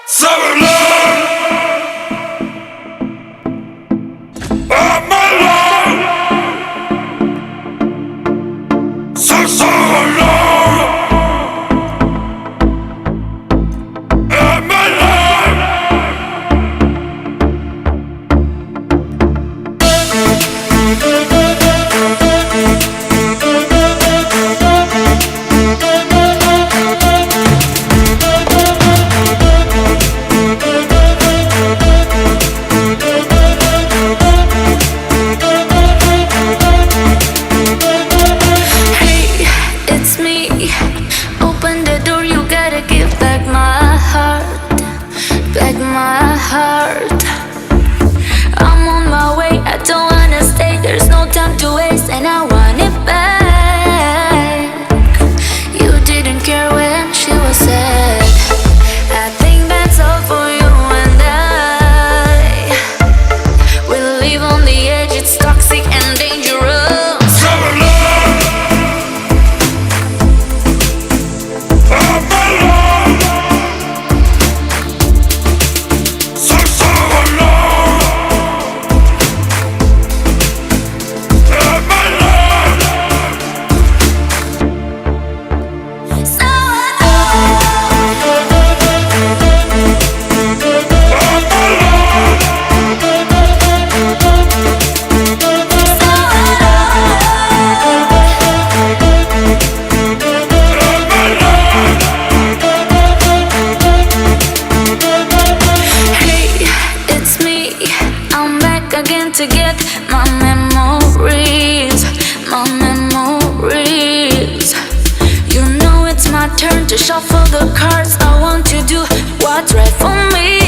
So alone, I'm alone. So alone, I'm alone. Open the door, you gotta give back my heart, back my heart. I'm on my way, I don't wanna stay, there's no time to waste, and I want it back. You didn't care when she was sad. I think that's all for you and I. We live on the edge, it's toxic and dangerous. So alone, I'm alone. So alone, I'm alone. So again to get my memories, my memories. You know it's my turn to shuffle the cards. I want to do what's right for me.